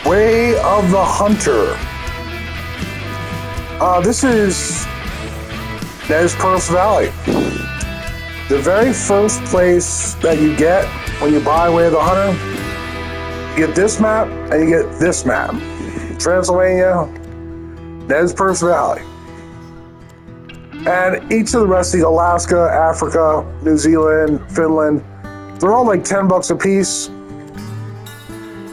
Way of the Hunter. This is Perce Valley. The very first place that you get when you buy Way of the Hunter, you get this map and you get this map. Transylvania, Perce Valley. And each of the rest of Alaska, Africa, New Zealand, Finland, they're all like $10 a piece.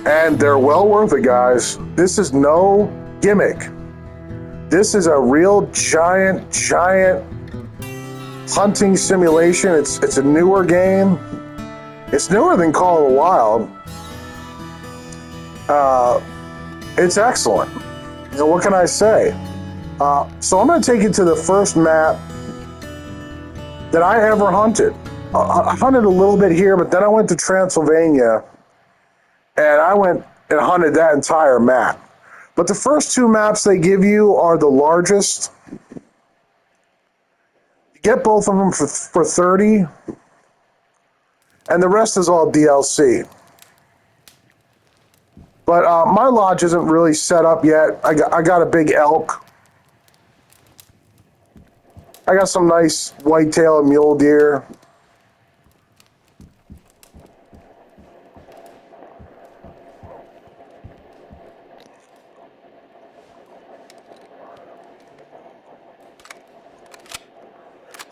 And they're well worth it, guys. This is no gimmick. This is a real giant hunting simulation. It's a newer game. It's newer than Call of the Wild. It's excellent. You know, what can I say? So I'm going to take you to the first map that I ever hunted. I hunted a little bit here, but then I went to Transylvania, and I went and hunted that entire map. But the first two maps they give you are the largest. You get both of them for 30, and the rest is all DLC. But my lodge isn't really set up yet. I got a big elk. I got some nice whitetail and mule deer.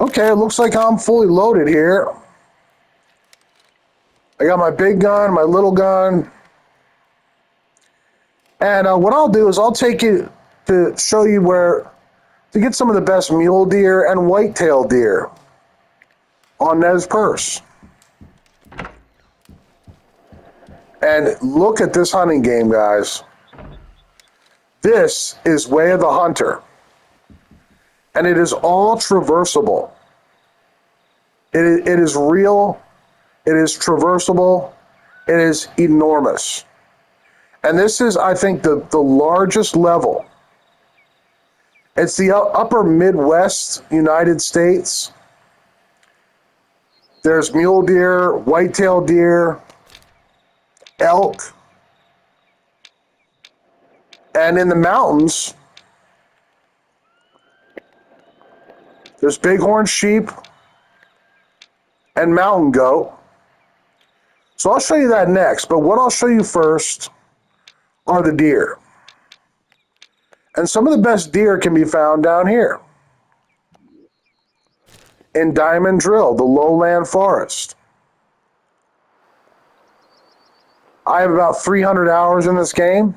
Okay, it looks like I'm fully loaded here. I got my big gun, my little gun. And what I'll do is I'll take you to show you where to get some of the best mule deer and whitetail deer on Perce. And look at this hunting game, guys. This is Way of the Hunter. And it is all traversable. It is real. It is traversable. It is enormous. And this is, I think, the largest level. It's the upper Midwest United States. There's mule deer, whitetail deer, elk. And in the mountains, there's bighorn sheep and mountain goat. So I'll show you that next. But what I'll show you first are the deer. And some of the best deer can be found down here in Diamond Drill, the lowland forest. I have about 300 hours in this game.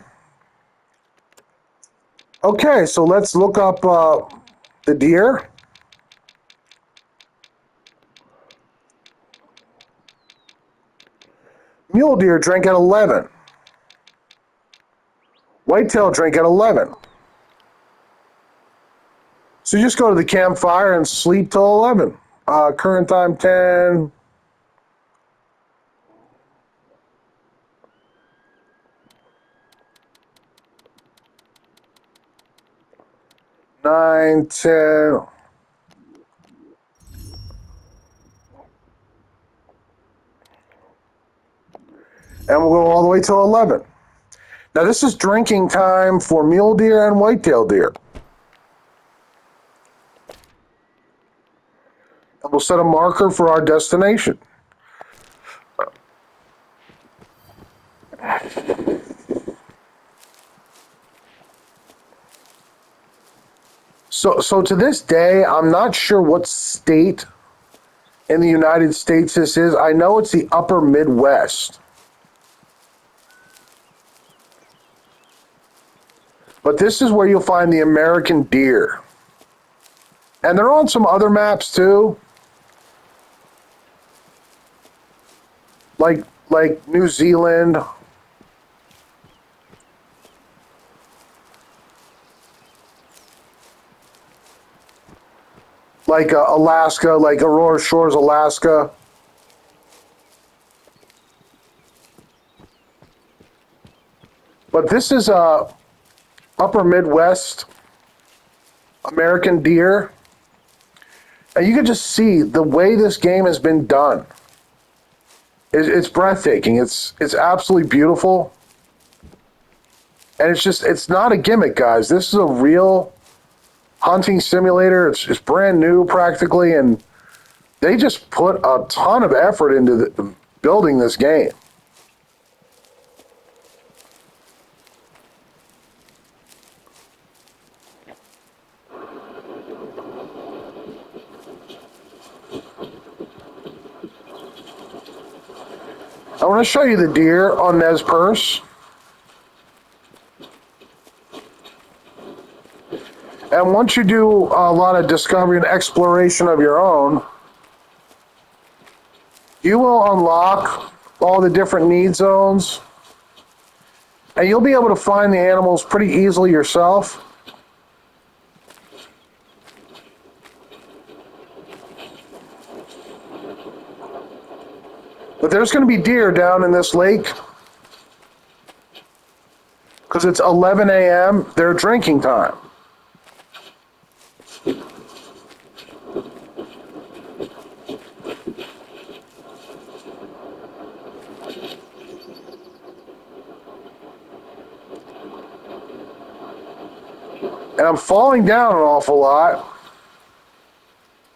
Okay, so let's look up the deer. Mule deer drink at 11. Whitetail drink at 11. So you just go to the campfire and sleep till 11. Current time 10. Nine, 10. And we'll go all the way till 11. Now this is drinking time for mule deer and whitetail deer. And we'll set a marker for our destination. So to this day, I'm not sure what state in the United States this is. I know it's the upper Midwest. But this is where you'll find the American deer. And they're on some other maps too. Like New Zealand. Like Alaska, like Aurora Shores, Alaska. But this is upper Midwest American deer. And you can just see the way this game has been done. It's breathtaking. It's absolutely beautiful. And it's not a gimmick, guys. This is a real hunting simulator. It's brand new practically, and they just put a ton of effort into building this game. I want to show you the deer on Perce. And once you do a lot of discovery and exploration of your own, you will unlock all the different need zones, and you'll be able to find the animals pretty easily yourself. But there's going to be deer down in this lake because it's 11 a.m. Their drinking time. And I'm falling down an awful lot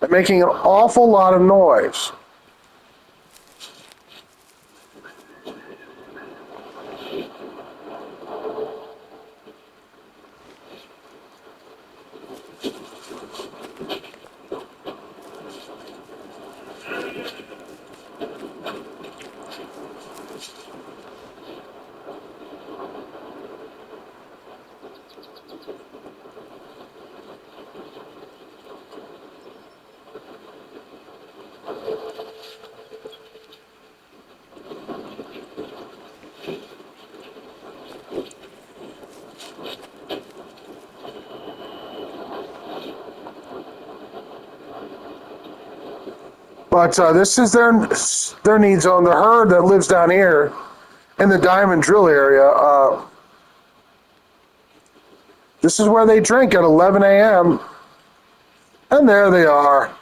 and making an awful lot of noise. But this is their need zone. The herd that lives down here in the diamond drill area, this is where they drink at 11 a.m. And there they are.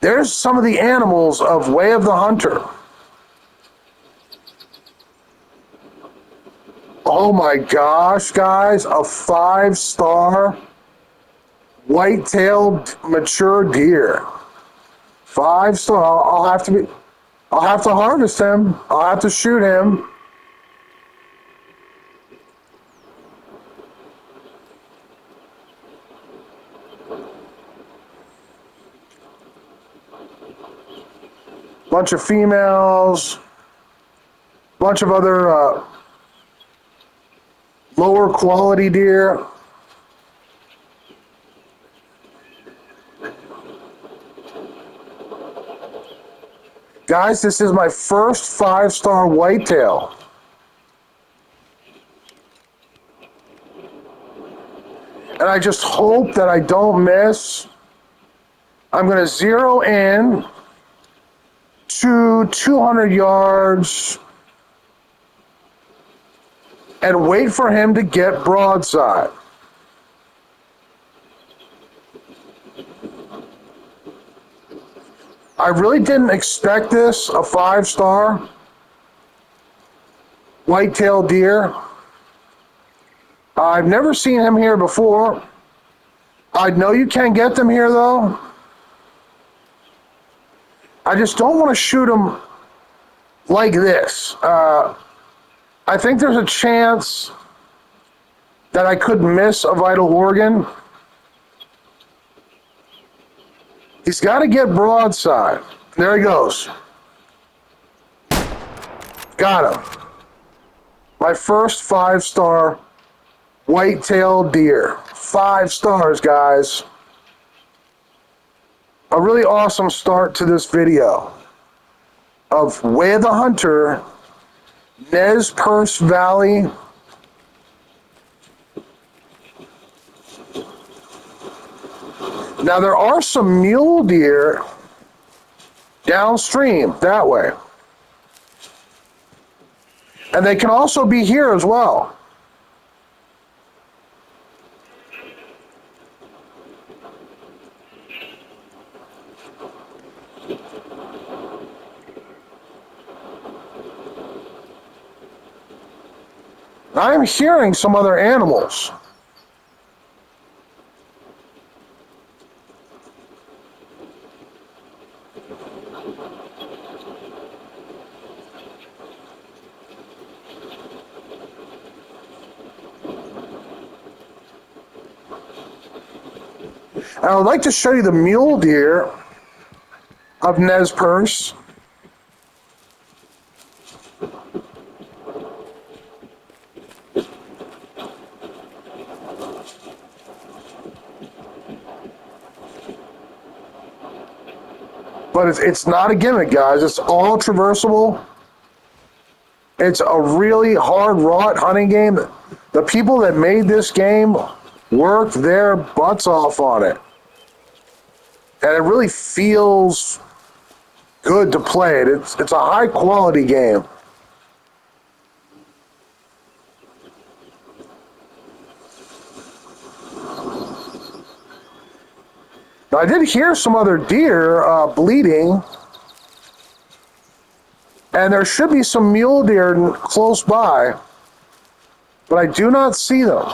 There's some of the animals of Way of the Hunter. Oh my gosh, guys, a 5-star white-tailed mature deer. 5-star. I'll have to harvest him. I'll have to shoot him. Bunch of females. Bunch of other lower quality deer. Guys, this is my first 5-star whitetail. And I just hope that I don't miss. I'm going to zero in to 200 yards and wait for him to get broadside. I really didn't expect this, a 5-star white-tailed deer. I've never seen him here before. I know you can get them here, though. I just don't want to shoot him like this. I think there's a chance that I could miss a vital organ. He's got to get broadside. There he goes. Got him. My first 5-star white-tailed deer. 5 stars, guys. A really awesome start to this video of Way of the Hunter, Perce Valley. Now there are some mule deer downstream that way. And they can also be here as well. I'm hearing some other animals. And I would like to show you the mule deer of Nez Perce. But it's not a gimmick, guys. It's all traversable. It's a really hard-wrought hunting game. The people that made this game worked their butts off on it. And it really feels good to play it. It's a high-quality game. Now, I did hear some other deer bleeding. And there should be some mule deer close by, but I do not see them.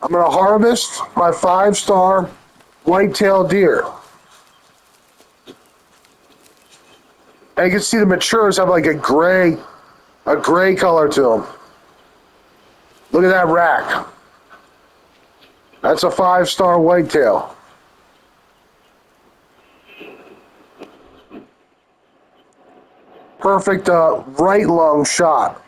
I'm going to harvest my 5-star white-tailed deer. And you can see the matures have like a gray color to them. Look at that rack. That's a 5-star whitetail. Perfect right lung shot.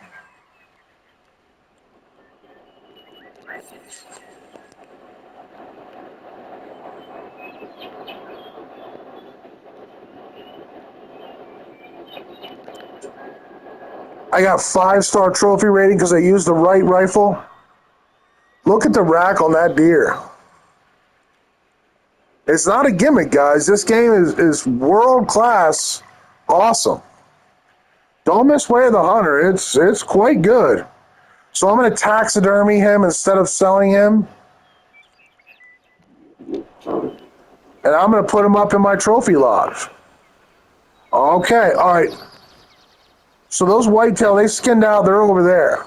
I got 5-star trophy rating because I used the right rifle. Look at the rack on that deer. It's not a gimmick, guys. This game is world class, awesome. Don't miss Way of the Hunter. It's quite good. So I'm going to taxidermy him instead of selling him. And I'm going to put him up in my trophy lodge. Okay, all right. So those whitetail, they skinned out. They're over there.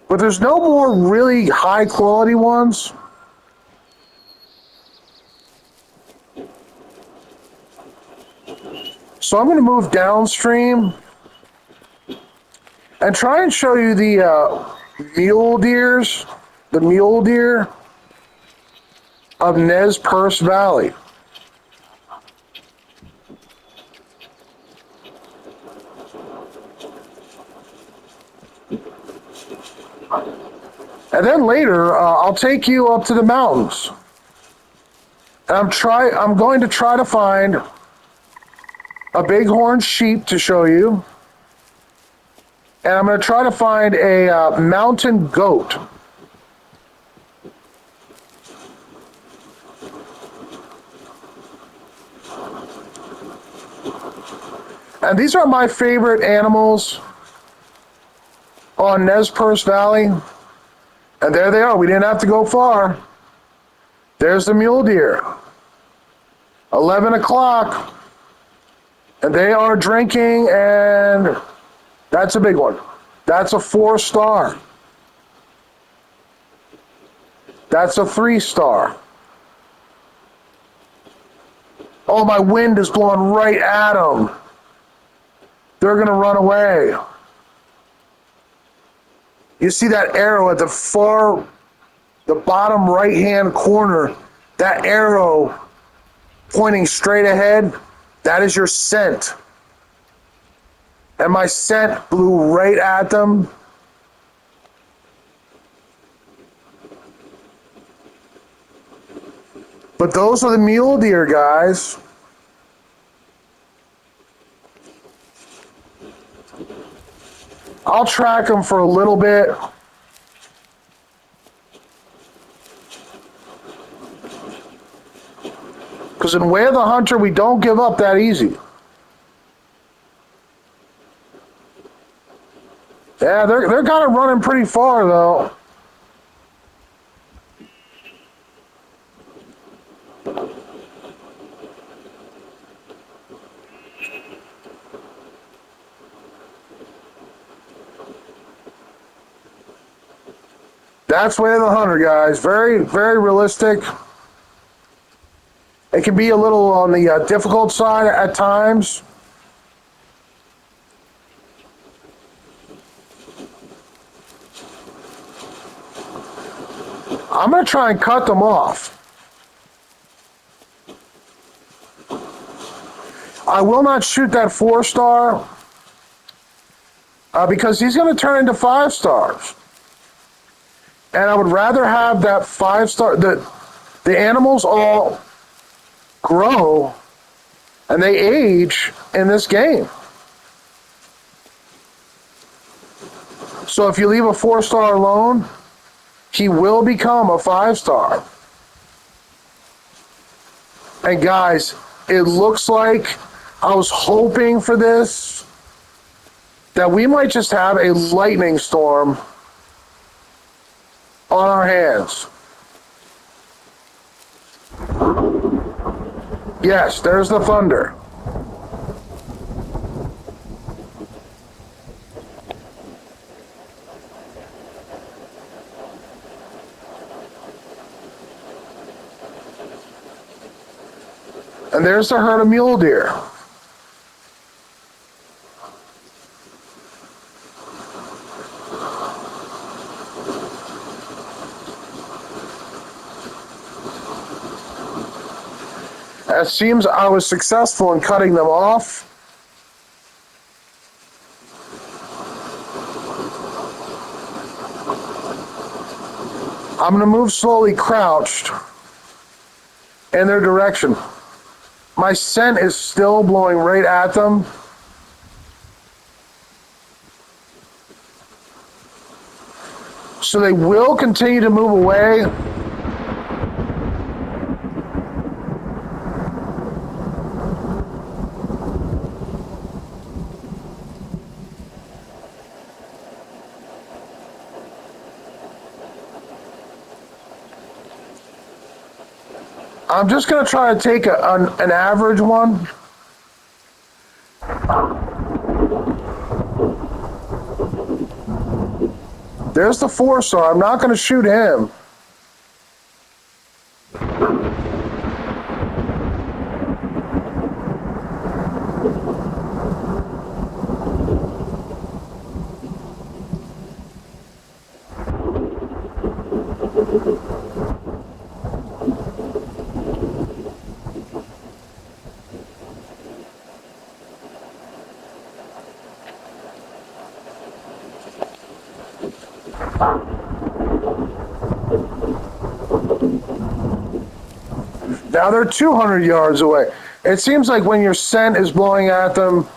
But there's no more really high quality ones. So I'm going to move downstream and try and show you the mule deer of Nez Perce Valley. And then later, I'll take you up to the mountains. And I'm going to try to find a bighorn sheep to show you. And I'm going to try to find a mountain goat. And these are my favorite animals on Nez Perce Valley. And there they are. We didn't have to go far. There's the mule deer. 11 o'clock. And they are drinking, and that's a big one. That's a 4-star. That's a 3-star. Oh, my wind is blowing right at them. They're going to run away. You see that arrow at the bottom right-hand corner, that arrow pointing straight ahead, that is your scent. And my scent blew right at them. But those are the mule deer, guys. I'll track them for a little bit. Because in Way of the Hunter, we don't give up that easy. Yeah, they're kind of running pretty far, though. That's Way of the Hunter, guys. Very, very realistic. It can be a little on the difficult side at times. I'm going to try and cut them off. I will not shoot that 4-star because he's going to turn into 5 stars. And I would rather have that 5-star. The animals all grow and they age in this game. So if you leave a 4-star alone, he will become a 5-star. And guys, it looks like I was hoping for this, that we might just have a lightning storm on our hands. Yes, there's the thunder. And there's the herd of mule deer. It seems I was successful in cutting them off. I'm going to move slowly crouched in their direction. My scent is still blowing right at them. So they will continue to move away. I'm just going to try to take an average one. There's the 4-star. I'm not going to shoot him. Now they're 200 yards away. It seems like when your scent is blowing at them,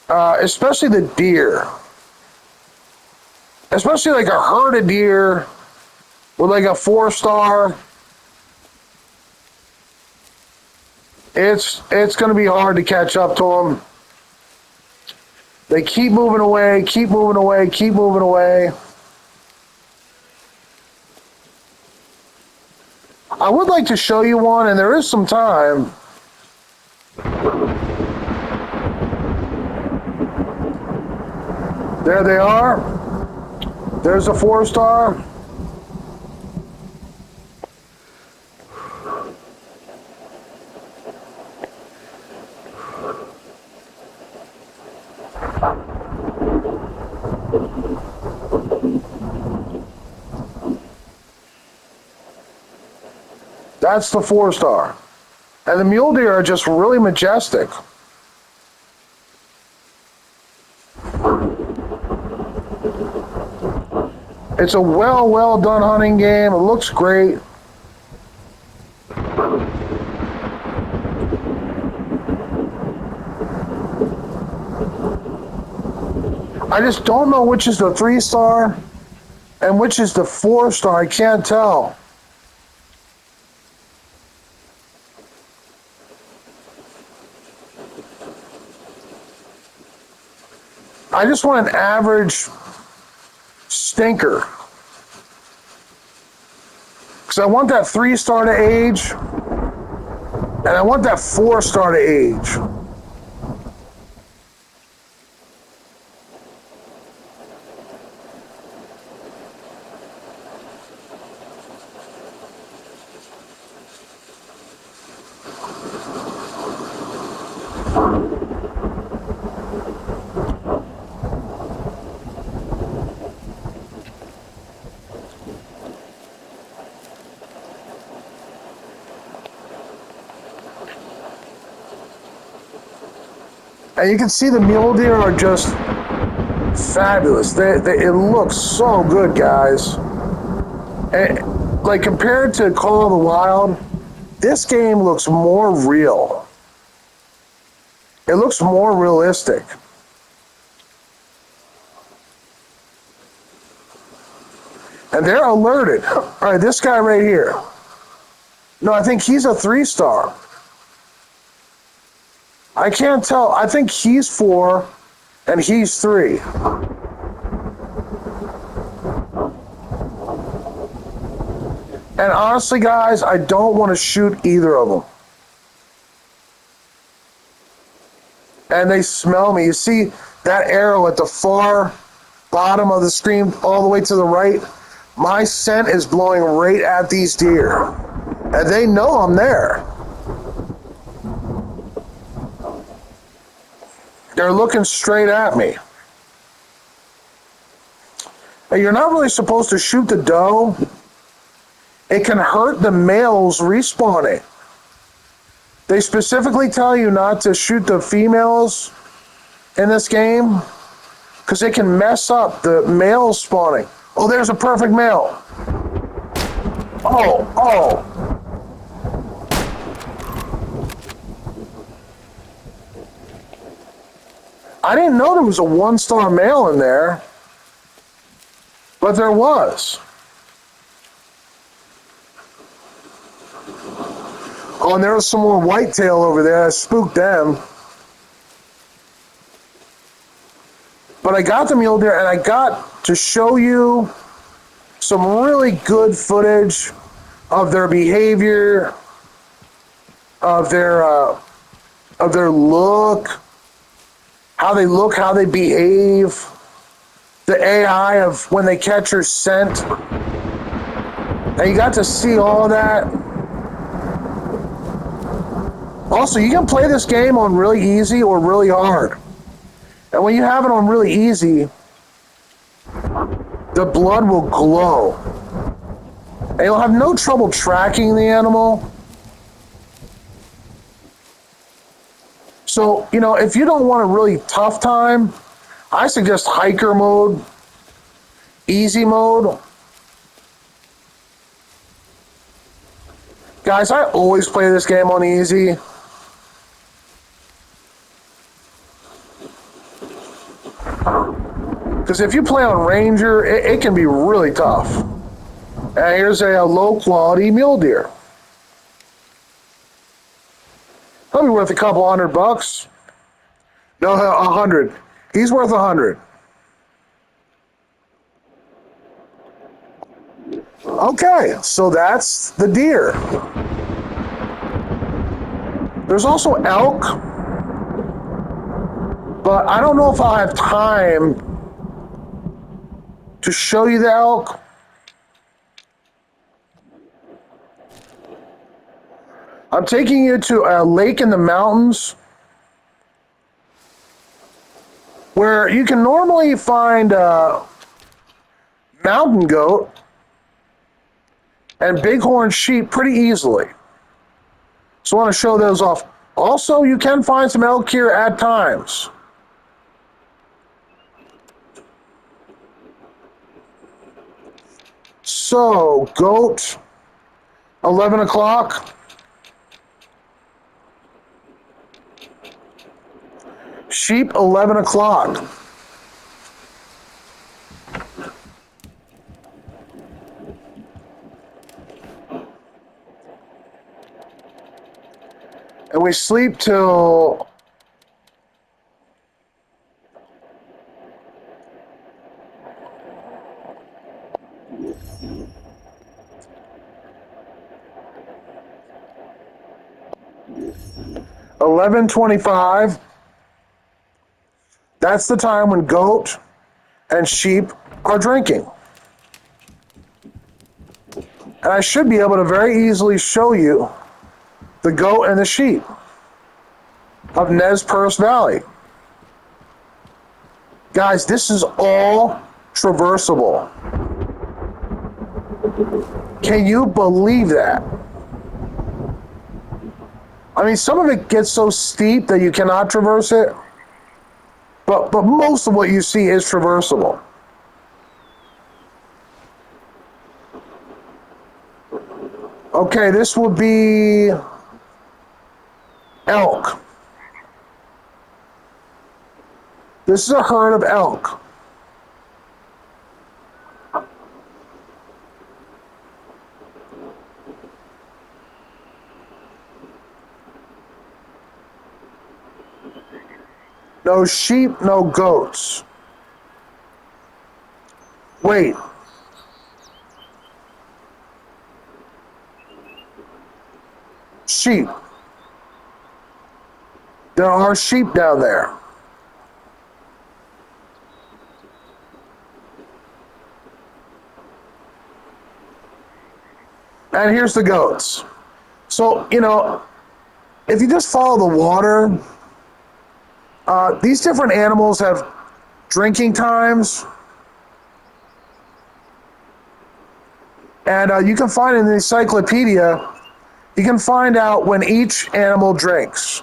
especially the deer, especially like a herd of deer with like a 4-star, it's going to be hard to catch up to them. They keep moving away, keep moving away, keep moving away. I would like to show you one, and there is some time. There they are. There's a 4-star. That's the 4-star. And the mule deer are just really majestic. It's a well done hunting game. It looks great. I just don't know which is the 3-star and which is the 4-star. I can't tell. I just want an average stinker. Because I want that 3-star to age, and I want that 4-star to age. And you can see the mule deer are just fabulous. It looks so good, guys. And, like, compared to Call of the Wild, this game looks more real. It looks more realistic. And they're alerted. All right, this guy right here. No, I think he's a 3-star. I can't tell. I think he's 4 and he's 3. And honestly, guys, I don't want to shoot either of them. And they smell me. You see that arrow at the far bottom of the screen all the way to the right? My scent is blowing right at these deer. And they know I'm there. They're looking straight at me. And you're not really supposed to shoot the doe. It can hurt the males respawning. They specifically tell you not to shoot the females in this game because it can mess up the males spawning. Oh, there's a perfect male. Oh. I didn't know there was a 1-star male in there, but there was. Oh, and there was some more whitetail over there. I spooked them. But I got the mule deer, and I got to show you some really good footage of their behavior, of their look, how they behave, the AI of when they catch your scent. And you got to see all that. Also, you can play this game on really easy or really hard. And when you have it on really easy, the blood will glow. And you'll have no trouble tracking the animal. So, if you don't want a really tough time, I suggest hiker mode, easy mode. Guys, I always play this game on easy. Because if you play on Ranger, it can be really tough. And here's a low-quality mule deer. He'll be worth a couple $100. No, 100. He's worth 100. Okay, so that's the deer. There's also elk, but I don't know if I'll have time to show you the elk. I'm taking you to a lake in the mountains where you can normally find mountain goat and bighorn sheep pretty easily. So I want to show those off. Also, you can find some elk here at times. So, goat, 11 o'clock. Sheep, 11 o'clock. And we sleep till 11:25. That's the time when goat and sheep are drinking. And I should be able to very easily show you the goat and the sheep of Nez Perce Valley. Guys, this is all traversable. Can you believe that? I mean, some of it gets so steep that you cannot traverse it. but most of what you see is traversable. Okay, this will be elk. This is a herd of elk. No sheep, no goats. Wait. Sheep. There are sheep down there. And here's the goats. So, if you just follow the water, these different animals have drinking times. And you can find in the encyclopedia, you can find out when each animal drinks.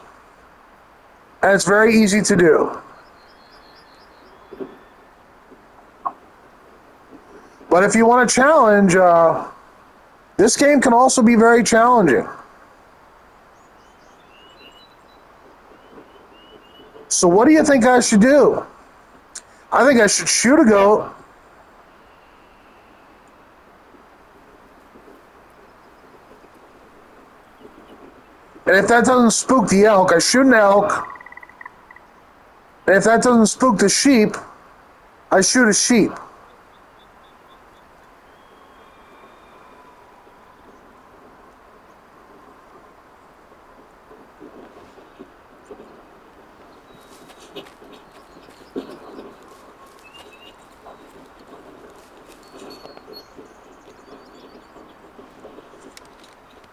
And it's very easy to do. But if you want a challenge, this game can also be very challenging. So what do you think I should do? I think I should shoot a goat. And if that doesn't spook the elk, I shoot an elk. And if that doesn't spook the sheep, I shoot a sheep.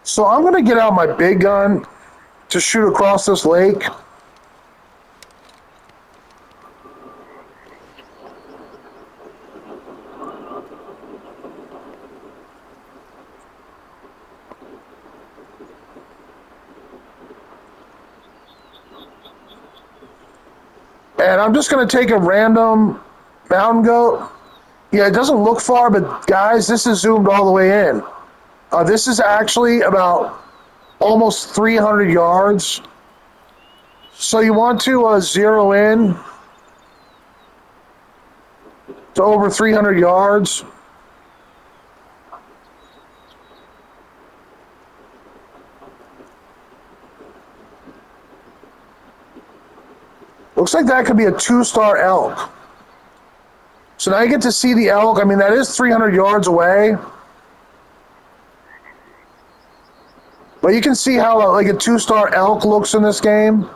So I'm going to get out my big gun to shoot across this lake. And I'm just going to take a random mountain goat. Yeah, it doesn't look far, but guys, this is zoomed all the way in. This is actually about almost 300 yards. So you want to zero in to over 300 yards. Looks like that could be a 2-star elk. So now you get to see the elk. I mean, that is 300 yards away. But you can see how like a 2-star elk looks in this game.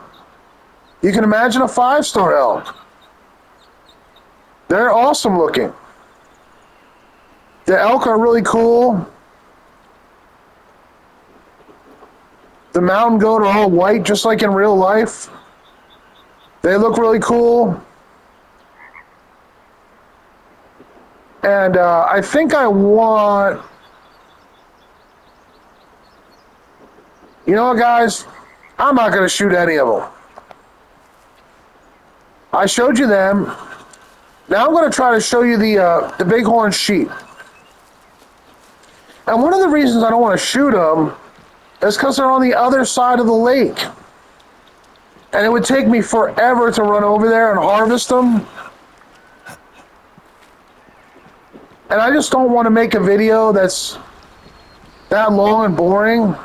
You can imagine a 5-star elk. They're awesome looking. The elk are really cool. The mountain goat are all white, just like in real life. They look really cool. And I think I want... You know what, guys? I'm not going to shoot any of them. I showed you them. Now I'm going to try to show you the bighorn sheep. And one of the reasons I don't want to shoot them is because they're on the other side of the lake. And it would take me forever to run over there and harvest them. And I just don't want to make a video that's that long and boring.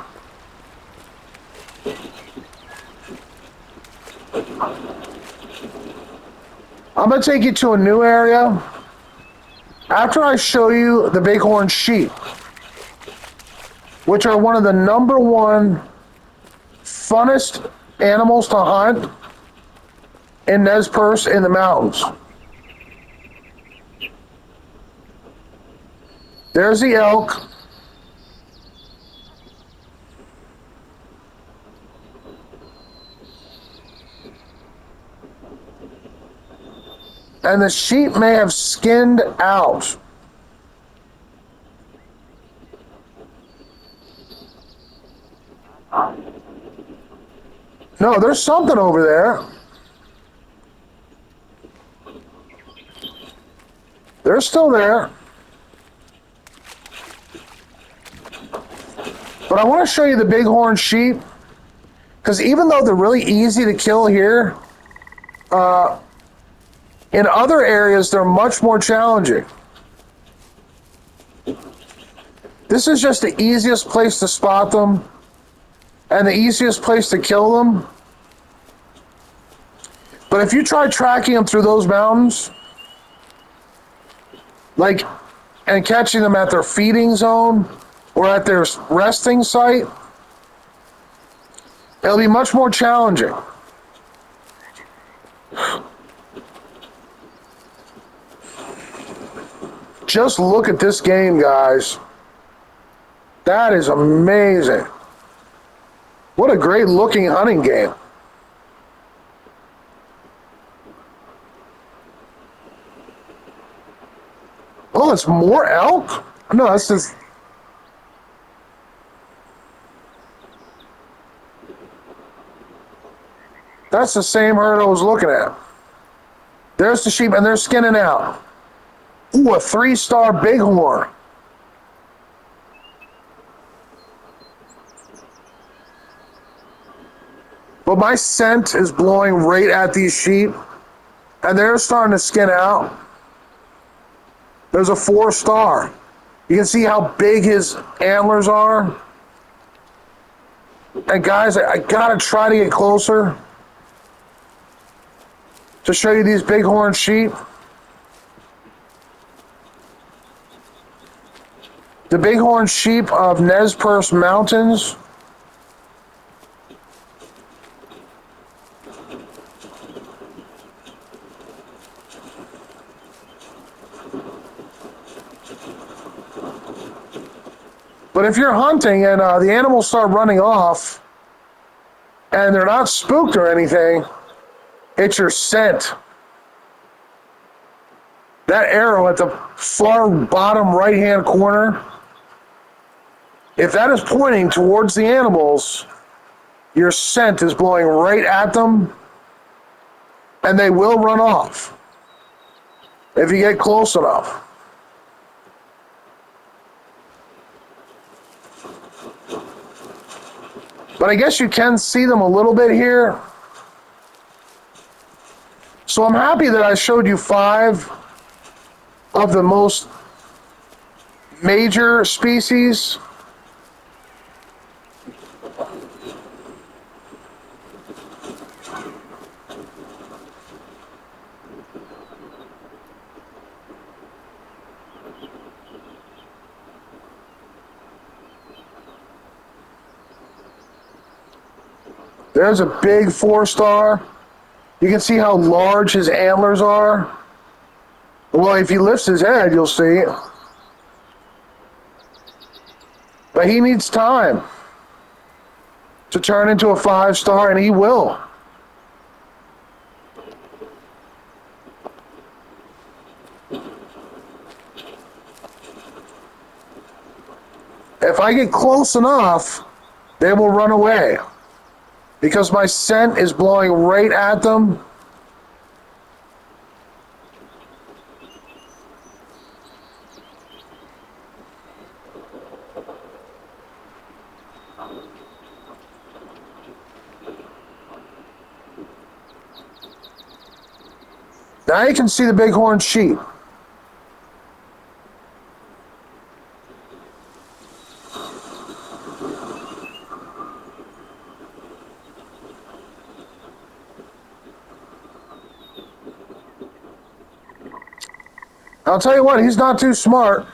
I'm going to take you to a new area. After I show you the bighorn sheep, which are one of the #1 funnest animals to hunt in Perce in the mountains. There's the elk. And the sheep may have skinned out. No, there's something over there. They're still there. But I want to show you the bighorn sheep, because even though they're really easy to kill here, in other areas they're much more challenging. This is just the easiest place to spot them and the easiest place to kill them. But if you try tracking them through those mountains, like, and catching them at their feeding zone or at their resting site, it'll be much more challenging. Just look at this game, guys. That is amazing. What a great looking hunting game. Oh, it's more elk? No, that's just... That's the same herd I was looking at. There's the sheep, and they're skinning out. Ooh, a 3-star bighorn. But my scent is blowing right at these sheep, and they're starting to skin out. There's a 4-star. You can see how big his antlers are. And guys, I gotta try to get closer to show you these bighorn sheep. The bighorn sheep of Perce Mountains. But if you're hunting and the animals start running off and they're not spooked or anything, it's your scent. That arrow at the far bottom right-hand corner, if that is pointing towards the animals, your scent is blowing right at them, and they will run off if you get close enough. But I guess you can see them a little bit here. So I'm happy that I showed you 5 of the most major species. There's a big 4-star. You can see how large his antlers are. Well, if he lifts his head, you'll see. But he needs time to turn into a 5-star, and he will. If I get close enough, they will run away, because my scent is blowing right at them. Now you can see the bighorn sheep. I'll tell you what, he's not too smart.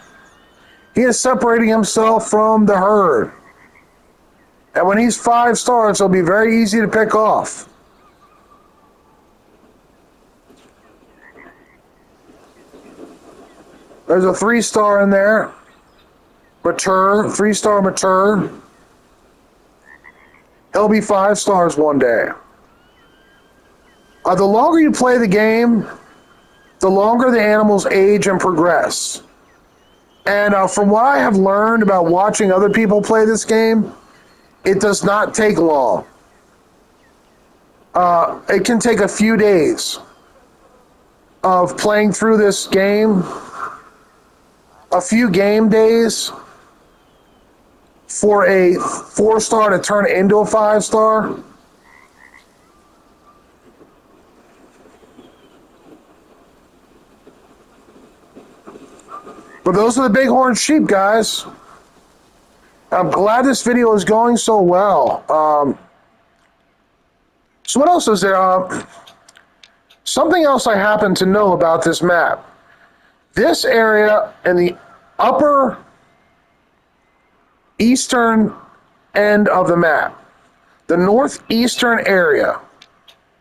He is separating himself from the herd. And when he's 5 stars, it'll be very easy to pick off. There's a 3-star in there. Mature, 3-star mature. He'll be 5 stars one day. The longer you play the game, the longer the animals age and progress. And from what I have learned about watching other people play this game, it does not take long. It can take a few days of playing through this game a few game days for a 4-star to turn into a 5-star. But those are the bighorn sheep, guys. I'm glad this video is going so well. So what else is there? Something else I happen to know about this map. This area in the upper eastern end of the map, the northeastern area,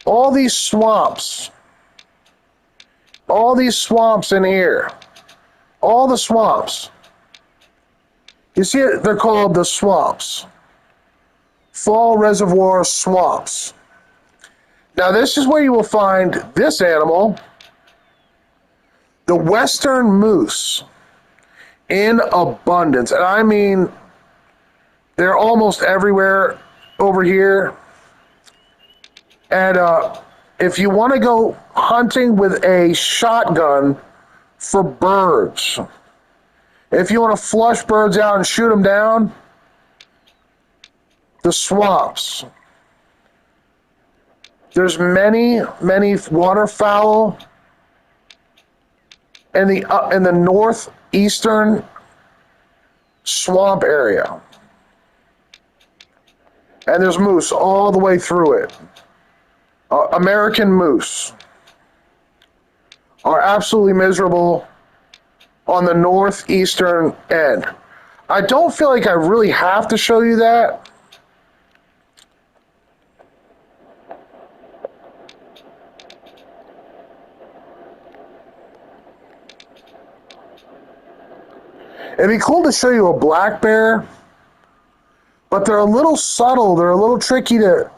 all these swamps in here, all the swamps. You see it? They're called the swamps. Fall Reservoir swamps. Now this is where you will find this animal, the western moose, in abundance. And I mean, they're almost everywhere over here. And if you want to go hunting with a shotgun for birds, if you want to flush birds out and shoot them down, the swamps. There's many waterfowl in the northeastern swamp area. And there's moose all the way through it. American moose are absolutely miserable on the northeastern end. I don't feel like I really have to show you that. It'd be cool to show you a black bear, but they're a little subtle. They're a little tricky to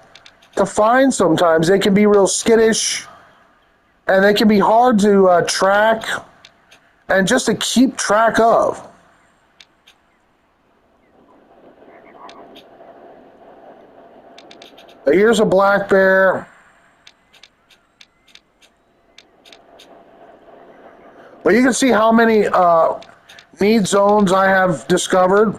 find sometimes. They can be real skittish, and they can be hard to track and just to keep track of. Here's a black bear. But you can see how many need zones I have discovered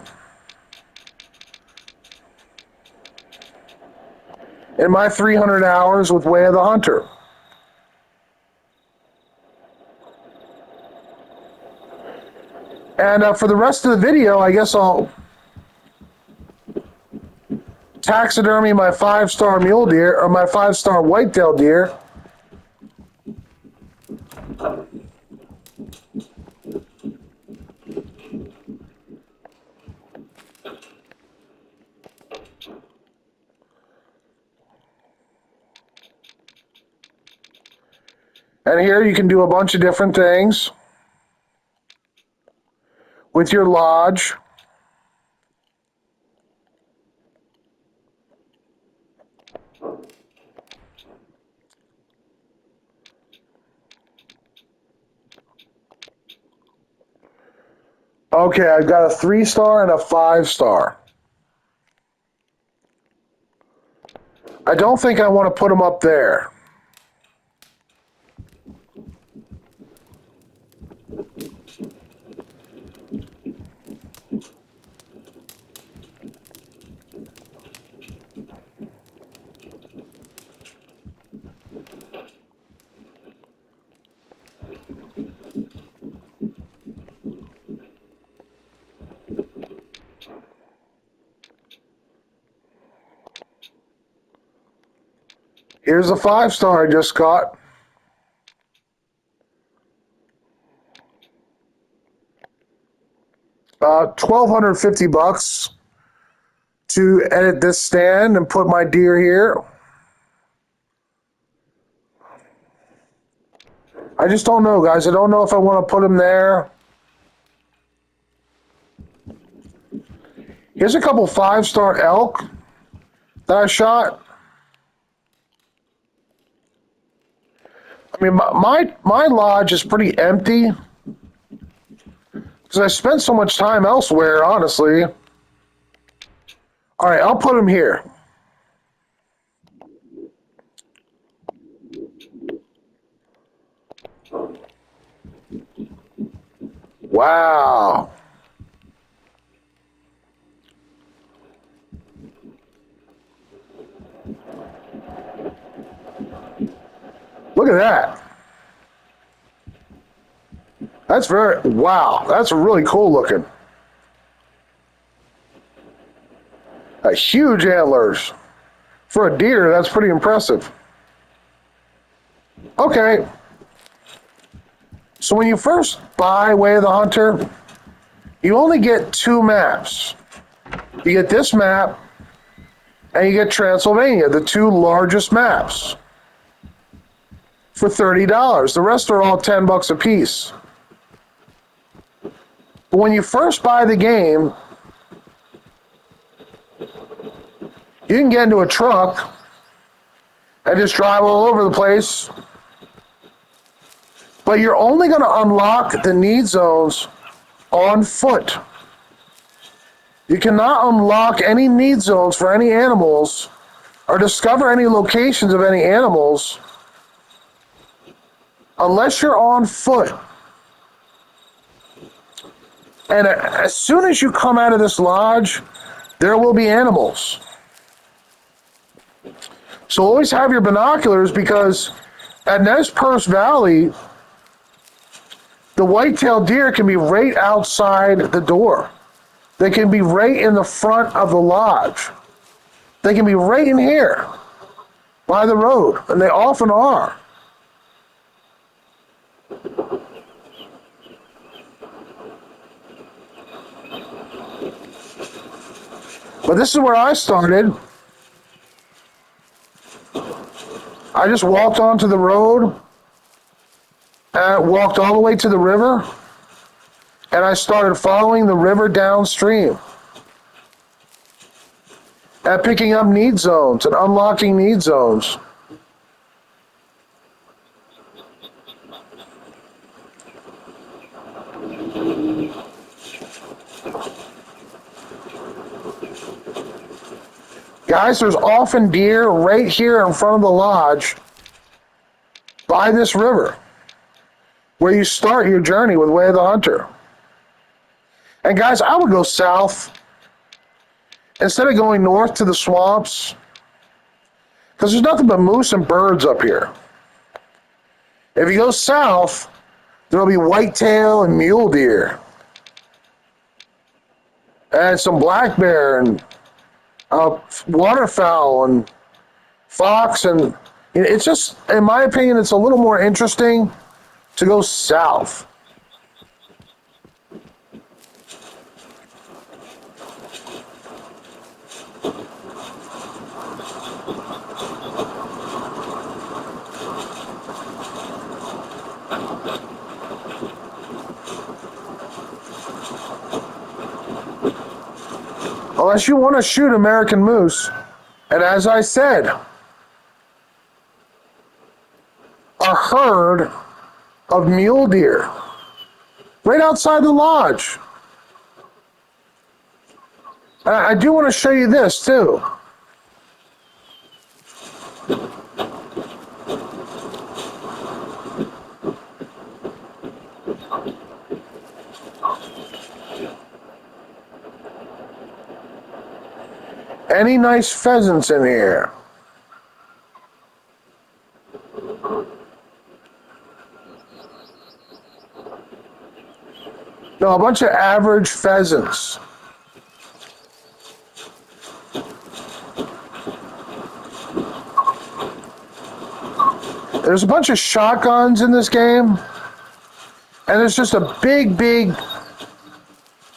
in my 300 hours with Way of the Hunter. And for the rest of the video, I guess I'll taxidermy my 5-star mule deer, or my 5-star whitetail deer. And here you can do a bunch of different things with your lodge. Okay, I've got a 3-star and a 5-star. I don't think I want to put them up there. Here's a 5-star I just got. $1,250 to edit this stand and put my deer here. I just don't know, guys. I don't know if I want to put them there. Here's a couple 5-star elk that I shot. I mean, my lodge is pretty empty because I spent so much time elsewhere, honestly. All right, I'll put them here. Wow. Look at that. That's wow. That's really cool looking. Huge antlers. For a deer, that's pretty impressive. Okay. So when you first buy Way of the Hunter, you only get 2 maps. You get this map, and you get Transylvania, the 2 largest maps, for $30. The rest are all $10 a piece. But when you first buy the game, you can get into a truck and just drive all over the place. But you're only going to unlock the need zones on foot. You cannot unlock any need zones for any animals or discover any locations of any animals unless you're on foot. And as soon as you come out of this lodge, there will be animals. So always have your binoculars, because at Perce Valley, the white-tailed deer can be right outside the door. They can be right in the front of the lodge. They can be right in here by the road, and they often are. But this is where I started. I just walked onto the road, and walked all the way to the river, and I started following the river downstream and picking up need zones and unlocking need zones. Guys, there's often deer right here in front of the lodge by this river, where you start your journey with Way of the Hunter. And guys, I would go south instead of going north to the swamps, because there's nothing but moose and birds up here. If you go south, there'll be whitetail and mule deer, and some black bear and waterfowl and fox, and it's just, in my opinion, it's a little more interesting to go south. Unless you want to shoot American moose. And as I said, a herd of mule deer right outside the lodge. I do want to show you this too. Any nice pheasants in here? No, a bunch of average pheasants. There's a bunch of shotguns in this game, and there's just a big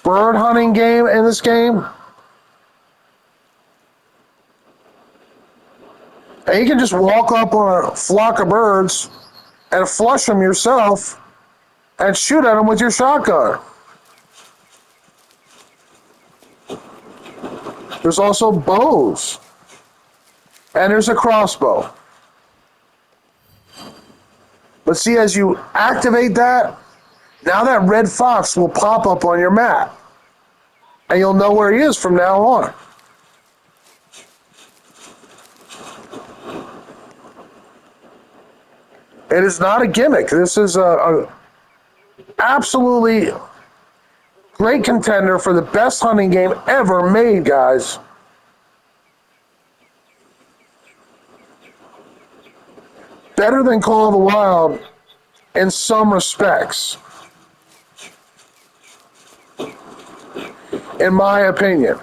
bird hunting game in this game. And you can just walk up on a flock of birds and flush them yourself and shoot at them with your shotgun. There's also bows. And there's a crossbow. But see, as you activate that, now that red fox will pop up on your map. And you'll know where he is from now on. It is not a gimmick. This is a absolutely Great contender for the best hunting game ever made, guys. Better than Call of the Wild in some respects, in my opinion.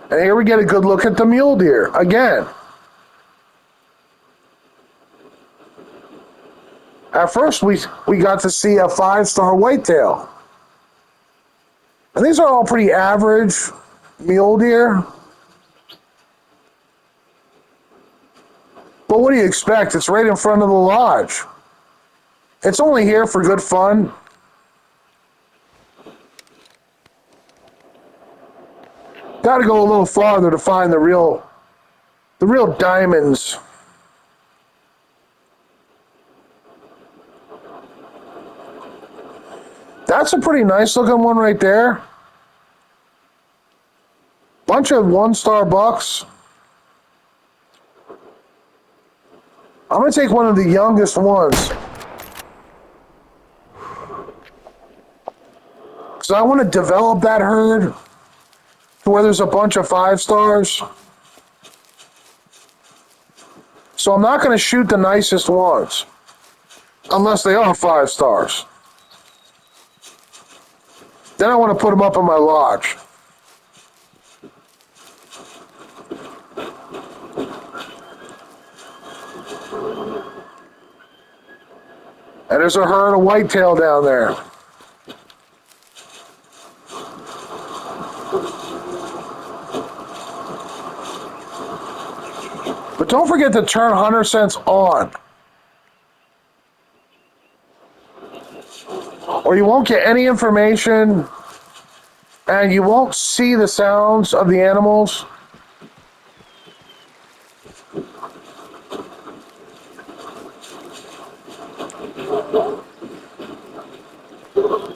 And here we get a good look at the mule deer again. At first, we got to see a 5-star whitetail. And these are all pretty average mule deer. But what do you expect? It's right in front of the lodge. It's only here for good fun. Got to go a little farther to find the real diamonds. That's a pretty nice looking one right there. Bunch of 1-star bucks. I'm going to take one of the youngest ones. Because I want to develop that herd to where there's a bunch of 5-stars. So I'm not going to shoot the nicest ones. Unless they are 5-stars. Then I want to put them up in my lodge. And there's a herd of whitetail down there. But don't forget to turn hunter sense on. Or you won't get any information and you won't see the sounds of the animals.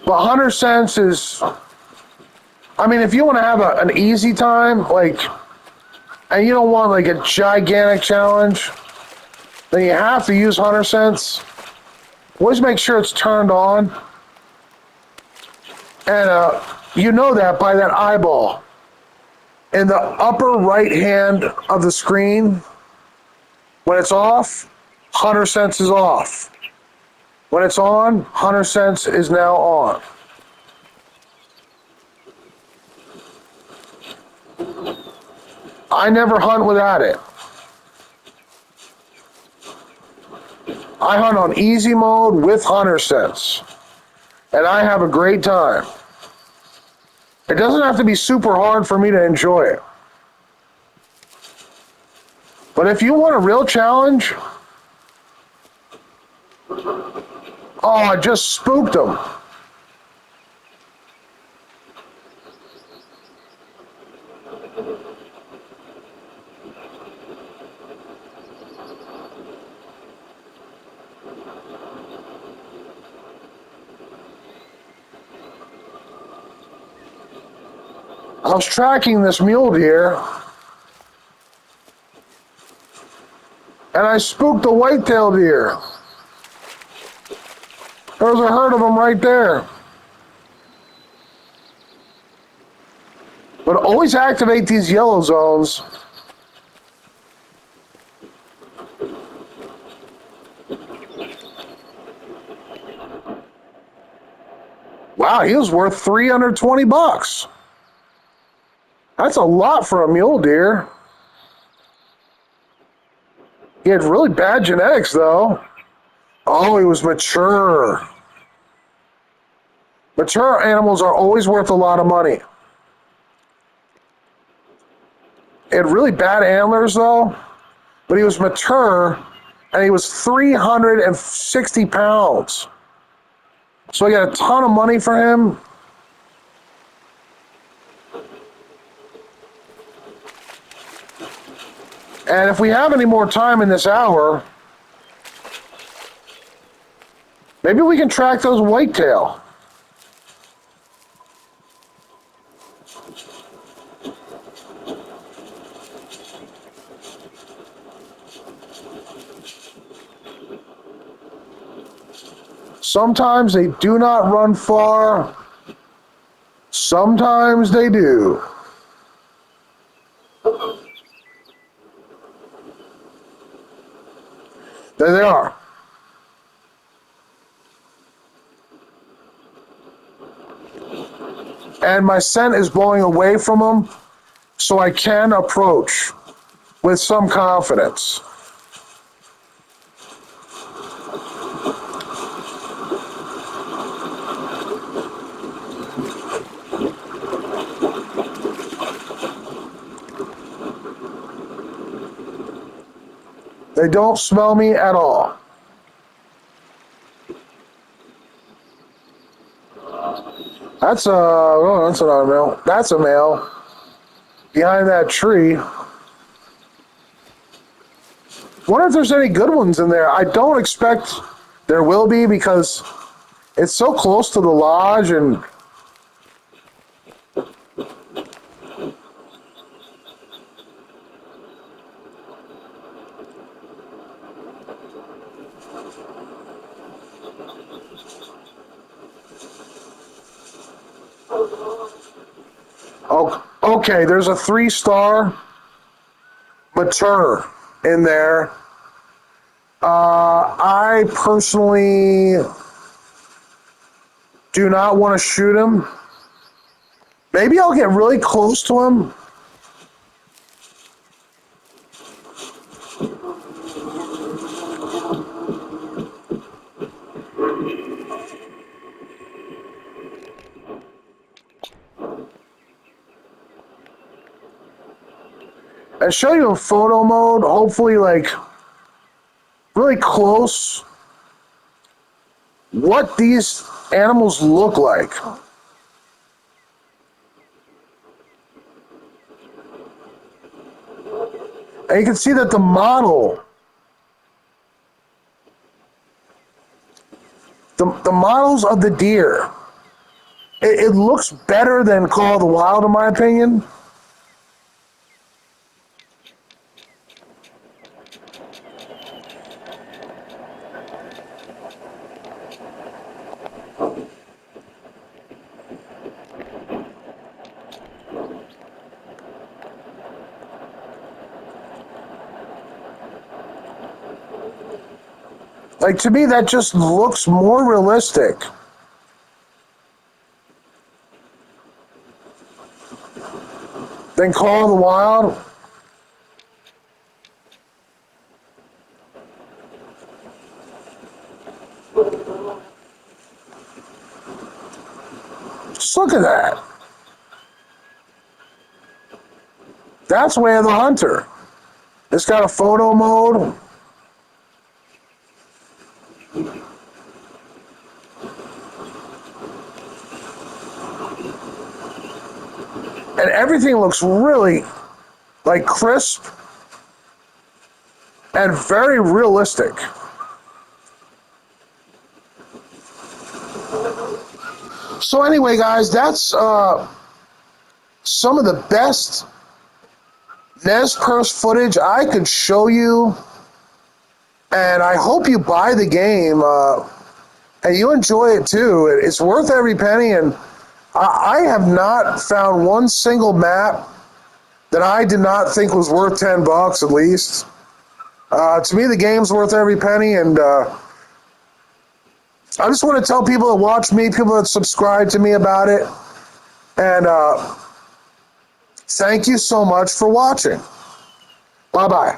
But hunter sense is, I mean, if you want to have an easy time, like, and you don't want like a gigantic challenge, then you have to use hunter sense. Always make sure it's turned on. And you know that by that eyeball. In the upper right hand of the screen, when it's off, hunter sense is off. When it's on, hunter sense is now on. I never hunt without it. I hunt on easy mode with hunter sense. And I have a great time. It doesn't have to be super hard for me to enjoy it. But if you want a real challenge, oh, I just spooked them. I was tracking this mule deer, and I spooked a whitetail deer. There was a herd of them right there. But always activate these yellow zones. Wow, he was worth $320. That's a lot for a mule deer. He had really bad genetics, though. Oh, he was mature. Mature animals are always worth a lot of money. He had really bad antlers, though, but he was mature, and he was 360 pounds. So I got a ton of money for him. And if we have any more time in this hour, Maybe we can track those whitetail. Sometimes they do not run far. Sometimes they do. There they are. And my scent is blowing away from them, so I can approach with some confidence. They don't smell me at all. That's that's another male. That's a male behind that tree. Wonder if there's any good ones in there. I don't expect there will be because it's so close to the lodge and oh, okay, there's a 3-star mature in there. I personally do not want to shoot him. Maybe I'll get really close to him. And show you in photo mode, hopefully like really close, what these animals look like. And you can see that the models of the deer, it looks better than Call of the Wild in my opinion. Like, to me, that just looks more realistic. Than Call of the Wild. Just look at that. That's Way of the Hunter. It's got a photo mode. And everything looks really like crisp and very realistic. So anyway, guys, that's some of the best Nez Perce footage I could show you. And I hope you buy the game and you enjoy it too. It's worth every penny, and I have not found one single map that I did not think was worth $10 at least. To me, the game's worth every penny, and I just want to tell people that watch me, people that subscribe to me about it, and thank you so much for watching. Bye-bye.